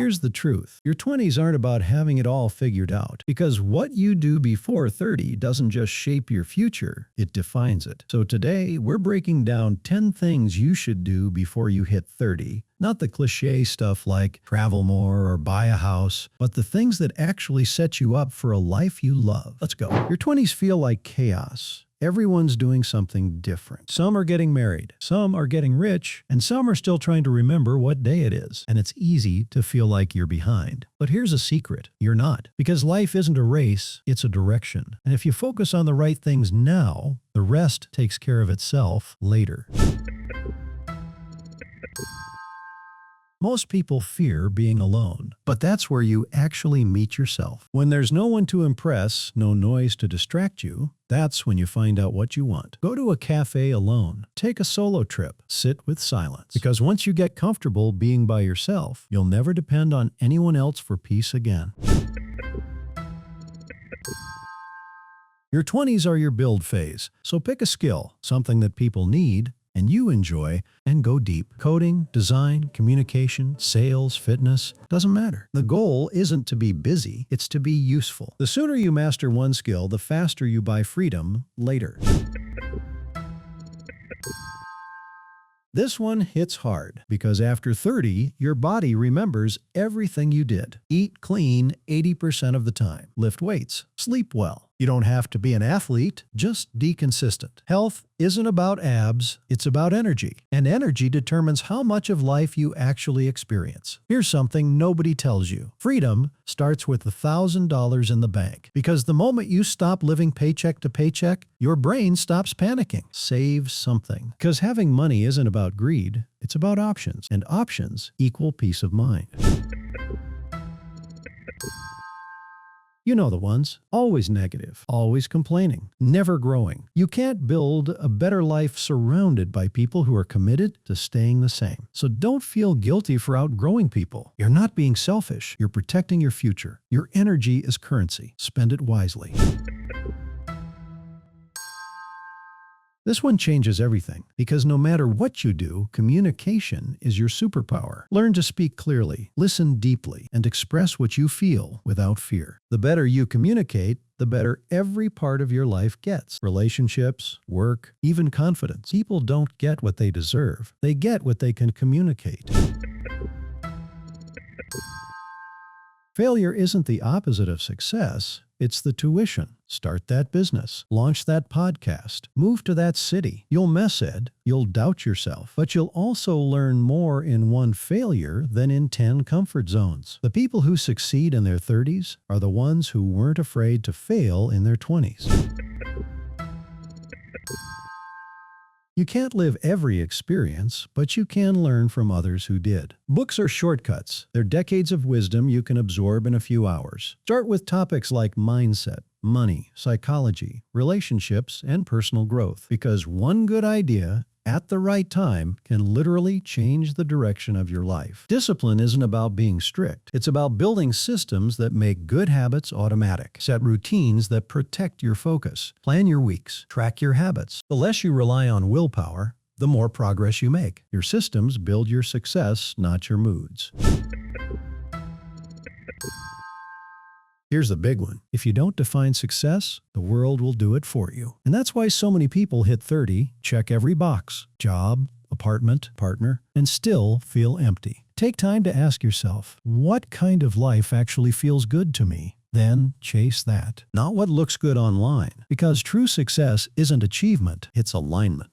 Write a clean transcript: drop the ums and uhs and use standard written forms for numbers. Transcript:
Here's the truth. Your 20s aren't about having it all figured out, because what you do before 30 doesn't just shape your future, it defines it. So today, we're breaking down 10 things you should do before you hit 30. Not the cliche stuff like travel more or buy a house, but the things that actually set you up for a life you love. Let's go. Your 20s feel like chaos. Everyone's doing something different. Some are getting married, some are getting rich, and some are still trying to remember what day it is. And it's easy to feel like you're behind. But here's a secret. You're not. Because life isn't a race, it's a direction. And if you focus on the right things now, the rest takes care of itself later. Most people fear being alone, but that's where you actually meet yourself. When there's no one to impress, no noise to distract you, that's when you find out what you want. Go to a cafe alone. Take a solo trip. Sit with silence. Because once you get comfortable being by yourself, you'll never depend on anyone else for peace again. Your 20s are your build phase, so pick a skill, something that people need, and you enjoy, and go deep. Coding, design, communication, sales, fitness, doesn't matter. The goal isn't to be busy, it's to be useful. The sooner you master one skill, the faster you buy freedom later. This one hits hard because after 30, your body remembers everything you did. Eat clean 80% of the time. Lift weights. Sleep well. You don't have to be an athlete, just be consistent. Health isn't about abs, it's about energy. And energy determines how much of life you actually experience. Here's something nobody tells you. Freedom starts with $1,000 in the bank. Because the moment you stop living paycheck to paycheck, your brain stops panicking. Save something. Because having money isn't about greed, it's about options. And options equal peace of mind. You know the ones. Always negative, always complaining, never growing. You can't build a better life surrounded by people who are committed to staying the same. So don't feel guilty for outgrowing people. You're not being selfish. You're protecting your future. Your energy is currency. Spend it wisely. This one changes everything, because no matter what you do, communication is your superpower. Learn to speak clearly, listen deeply, and express what you feel without fear. The better you communicate, the better every part of your life gets. Relationships, work, even confidence. People don't get what they deserve. They get what they can communicate. Failure isn't the opposite of success. It's the tuition. Start that business. Launch that podcast. Move to that city. You'll mess it. You'll doubt yourself. But you'll also learn more in one failure than in 10 comfort zones. The people who succeed in their 30s are the ones who weren't afraid to fail in their 20s. You can't live every experience, but you can learn from others who did. Books are shortcuts. They're decades of wisdom you can absorb in a few hours. Start with topics like mindset, money, psychology, relationships, and personal growth. Because one good idea at the right time can literally change the direction of your life. Discipline isn't about being strict. It's about building systems that make good habits automatic. Set routines that protect your focus. Plan your weeks. Track your habits. The less you rely on willpower, the more progress you make. Your systems build your success, not your moods. Here's the big one. If you don't define success, the world will do it for you. And that's why so many people hit 30, check every box, job, apartment, partner, and still feel empty. Take time to ask yourself, what kind of life actually feels good to me? Then chase that, not what looks good online. Because true success isn't achievement, it's alignment.